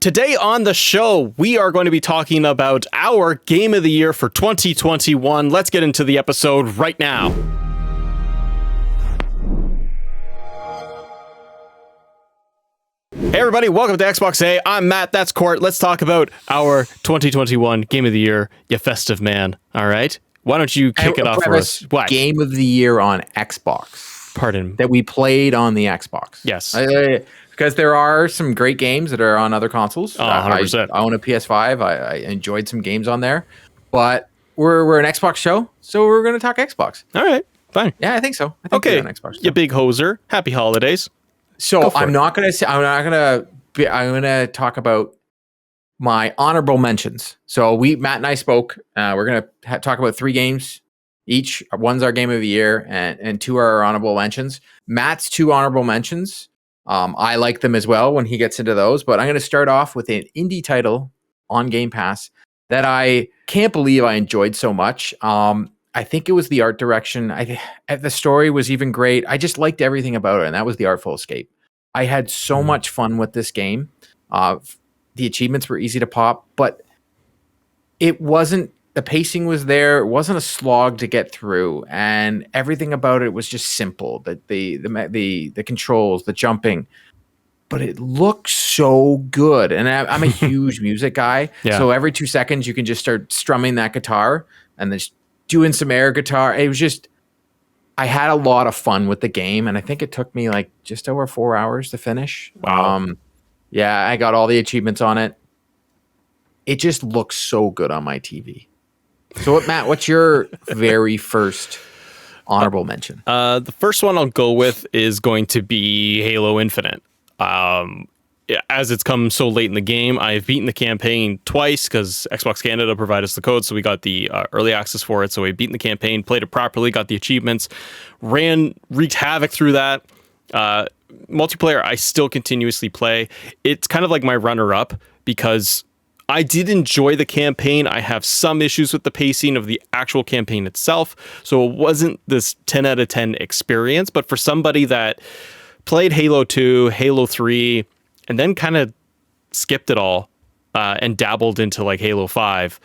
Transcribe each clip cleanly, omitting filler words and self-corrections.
Today on the show, we are going to be talking about our game of the year for 2021. Let's get into the episode right now. Hey everybody, welcome to Xbox A. I'm Matt, that's Court. Let's talk about our 2021 game of the year, you festive man. All right? Why don't you kick it off for us? What? Game of the year on Xbox. Pardon. That we played on the Xbox. Yes. Because there are some great games that are on other consoles. Oh, 100%. I own a PS5. I enjoyed some games on there. But we're an Xbox show, so we're going to talk Xbox. All right, fine. Yeah, I think so. I think Okay, we're on Xbox show. you big hoser. Happy holidays. So I'm not going to talk about my honorable mentions. So Matt and I spoke. We're going to talk about 3 games each. One's our game of the year, and 2 are our honorable mentions. Matt's 2 honorable mentions. I like them as well when he gets into those, but I'm going to start off with an indie title on Game Pass that I can't believe I enjoyed so much. I think it was the art direction. The story was even great. I just liked everything about it, and that was The Artful Escape. I had so much fun with this game. The achievements were easy to pop, but it wasn't. The pacing was there. It wasn't a slog to get through, and everything about it was just simple. The controls, the jumping, but it looks so good. And I'm a huge music guy, so every 2 seconds you can just start strumming that guitar and then doing some air guitar. It was just, I had a lot of fun with the game, and I think it took me like just over 4 hours to finish. Wow. Yeah, I got all the achievements on it. It just looks so good on my TV. So, Matt, what's your very first honorable mention? The first one I'll go with is going to be Halo Infinite. As it's come so late in the game, I've beaten the campaign twice because Xbox Canada provided us the code, so we got the early access for it. So we've beaten the campaign, played it properly, got the achievements, wreaked havoc through that. Multiplayer, I still continuously play. It's kind of like my runner-up because I did enjoy the campaign. I have some issues with the pacing of the actual campaign itself, so it wasn't this 10 out of 10 experience. But for somebody that played Halo 2, Halo 3, and then kind of skipped it all and dabbled into like Halo 5,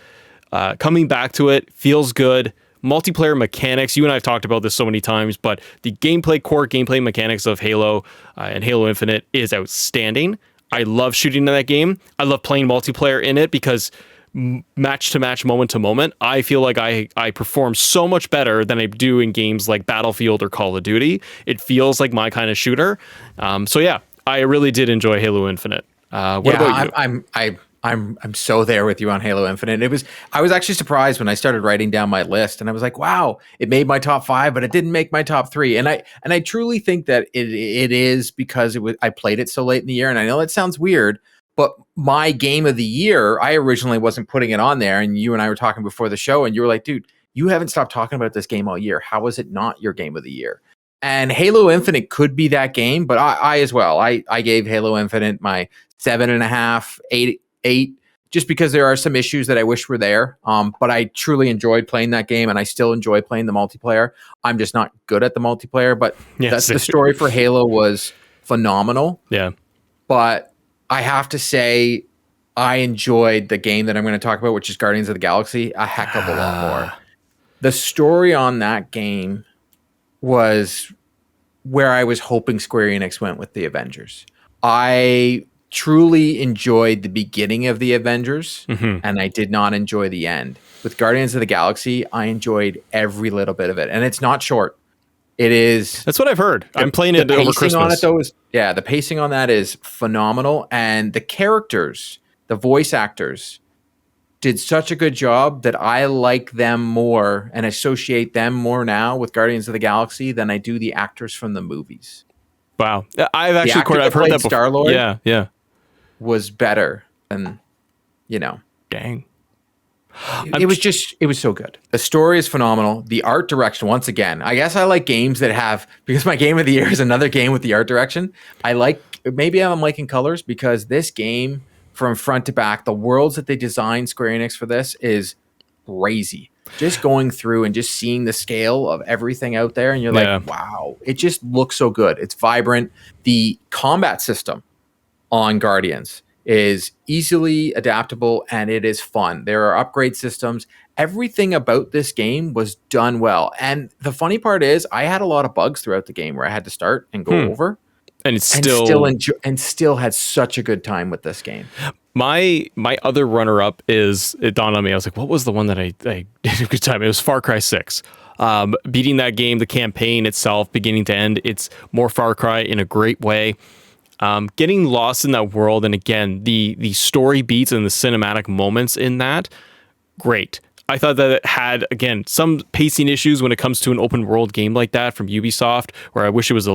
coming back to it feels good. Multiplayer mechanics, you and I have talked about this so many times, but the core gameplay mechanics of Halo and Halo Infinite is outstanding. I love shooting in that game. I love playing multiplayer in it because match to match, moment to moment, I feel like I perform so much better than I do in games like Battlefield or Call of Duty. It feels like my kind of shooter. So yeah, I really did enjoy Halo Infinite. What about you? I'm so there with you on Halo Infinite. I was actually surprised when I started writing down my list, and I was like, wow, it made my top 5, but it didn't make my top 3. And I truly think that it is because I played it so late in the year. And I know that sounds weird, but my game of the year, I originally wasn't putting it on there. And you and I were talking before the show, and you were like, dude, you haven't stopped talking about this game all year. How is it not your game of the year? And Halo Infinite could be that game, but I as well. I gave Halo Infinite my 7.5, 8, just because there are some issues that I wish were there. But I truly enjoyed playing that game, and I still enjoy playing the multiplayer. I'm just not good at the multiplayer, but the story for Halo was phenomenal. Yeah. But I have to say, I enjoyed the game that I'm going to talk about, which is Guardians of the Galaxy, a heck of a lot more. The story on that game was where I was hoping Square Enix went with the Avengers. I truly enjoyed the beginning of the Avengers, and I did not enjoy the end. With Guardians of the Galaxy, I enjoyed every little bit of it, and it's not short. It is. That's what I've heard. I'm playing it over Christmas. On it, though, the pacing on that is phenomenal, and the characters, the voice actors, did such a good job that I like them more and associate them more now with Guardians of the Galaxy than I do the actors from the movies. Wow, I've heard that before. Star-Lord, yeah, was better than, Dang. It was so good. The story is phenomenal. The art direction, once again, I guess I like games that have, because my game of the year is another game with the art direction. Maybe I'm liking colors, because this game from front to back, the worlds that they designed Square Enix for this is crazy. Just going through and just seeing the scale of everything out there, and you're like, wow, it just looks so good. It's vibrant. The combat system on Guardians is easily adaptable and it is fun. There are upgrade systems. Everything about this game was done well. And the funny part is I had a lot of bugs throughout the game where I had to start and go over And it's and still still had such a good time with this game. my other runner up is, it dawned on me. I was like, what was the one that I did a good time? It was Far Cry 6. Beating that game, the campaign itself, beginning to end, it's more Far Cry in a great way. Getting lost in that world, and again, the story beats and the cinematic moments in that, great. I thought that it had, again, some pacing issues when it comes to an open world game like that from Ubisoft, where I wish it was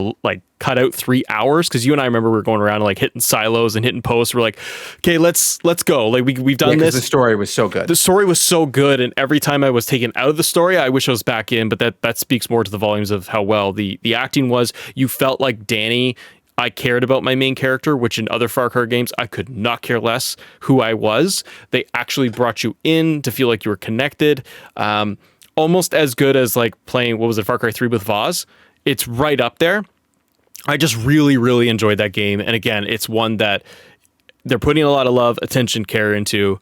cut out 3 hours, because you and I remember we were going around and like hitting silos and hitting posts. We're like, okay, let's go. Like we've done this. The story was so good. The story was so good, and every time I was taken out of the story, I wish I was back in. But that speaks more to the volumes of how well the acting was. You felt like Danny. I cared about my main character, which in other Far Cry games, I could not care less who I was. They actually brought you in to feel like you were connected. Almost as good as like playing, what was it, Far Cry 3 with Voz? It's right up there. I just really, really enjoyed that game. And again, it's one that they're putting a lot of love, attention, care into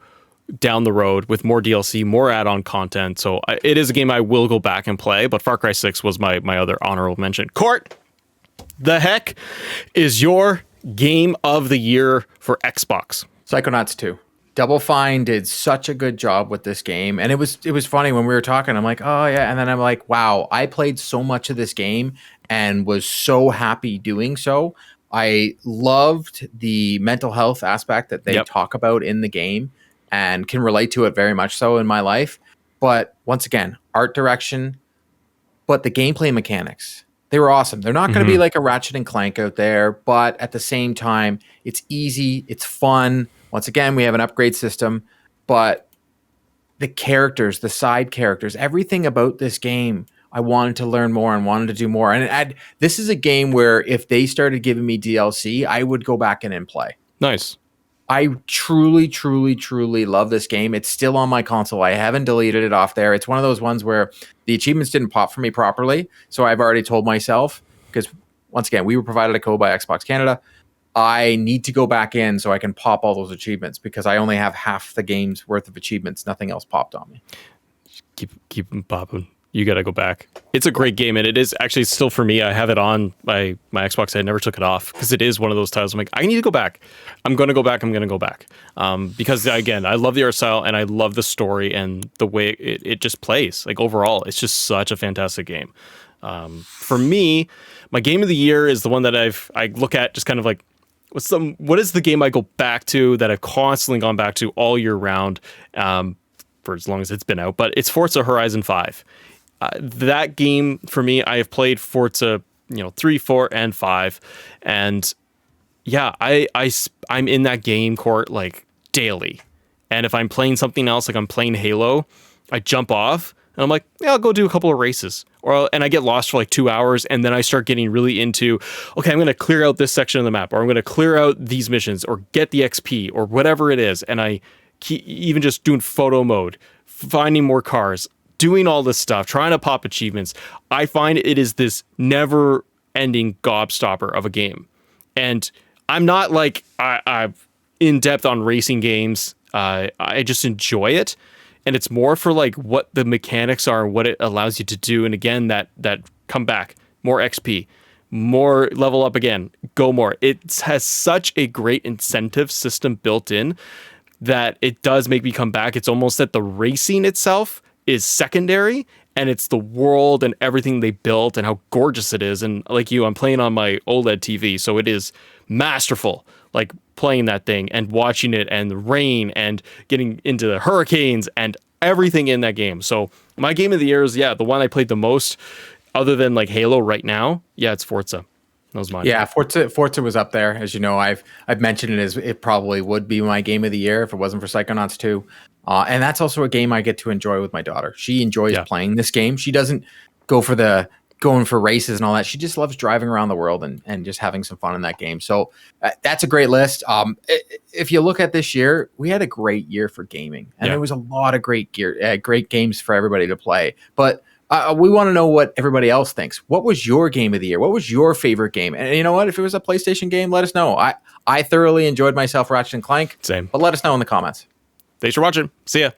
down the road with more DLC, more add-on content. So it is a game I will go back and play, but Far Cry 6 was my other honorable mention. Court, the heck is your game of the year for Xbox? Psychonauts 2. Double Fine did such a good job with this game. And it was funny when we were talking. I'm like, oh yeah. And then I'm like, wow, I played so much of this game and was so happy doing so. I loved the mental health aspect that they talk about in the game and can relate to it very much so in my life. But once again, art direction, but the gameplay mechanics, they were awesome. They're not going to be like a Ratchet and Clank out there, but at the same time, it's easy, it's fun. Once again, we have an upgrade system, but the characters, the side characters, everything about this game, I wanted to learn more and wanted to do more. And this is a game where if they started giving me DLC, I would go back in and play. Nice. I truly, truly, truly love this game. It's still on my console. I haven't deleted it off there. It's one of those ones where the achievements didn't pop for me properly. So I've already told myself, because once again, we were provided a code by Xbox Canada. I need to go back in so I can pop all those achievements because I only have half the game's worth of achievements. Nothing else popped on me. Keep them popping. You got to go back. It's a great game, and it is actually still for me. I have it on my Xbox. I never took it off because it is one of those titles. I'm like, I need to go back. I'm going to go back. Because again, I love the art style and I love the story and the way it just plays. Like overall, it's just such a fantastic game. For me, my game of the year is the one that I look at just kind of like, what is the game I go back to that I've constantly gone back to all year round for as long as it's been out, but it's Forza Horizon 5. That game for me, I have played Forza, 3, 4, and 5, and yeah, I'm in that game court like daily. And if I'm playing something else, like I'm playing Halo, I jump off and I'm like, yeah, I'll go do a couple of races, and I get lost for like 2 hours, and then I start getting really into, okay, I'm going to clear out this section of the map, or I'm going to clear out these missions, or get the XP, or whatever it is, and I keep even just doing photo mode, finding more cars, doing all this stuff, trying to pop achievements. I find it is this never-ending gobstopper of a game. And I'm not like I'm in depth on racing games. I just enjoy it. And it's more for like what the mechanics are and what it allows you to do. And again, that come back, more XP, more level up again, go more. It has such a great incentive system built in that it does make me come back. It's almost that the racing itself is secondary, and it's the world and everything they built and how gorgeous it is. And like you, I'm playing on my OLED TV, so it is masterful, like playing that thing and watching it and the rain and getting into the hurricanes and everything in that game. So my game of the year is, the one I played the most other than like Halo right now. Yeah, it's Forza. That was mine. Yeah, Forza was up there. As you know, I've mentioned it as it probably would be my game of the year if it wasn't for Psychonauts 2. And that's also a game I get to enjoy with my daughter. She enjoys playing this game. She doesn't go for going for races and all that. She just loves driving around the world and just having some fun in that game. So that's a great list. If you look at this year, we had a great year for gaming, and there was a lot of great games for everybody to play. But We want to know what everybody else thinks. What was your game of the year? What was your favorite game? And you know what? If it was a PlayStation game, let us know. I thoroughly enjoyed myself Ratchet and Clank. Same. But let us know in the comments. Thanks for watching. See ya.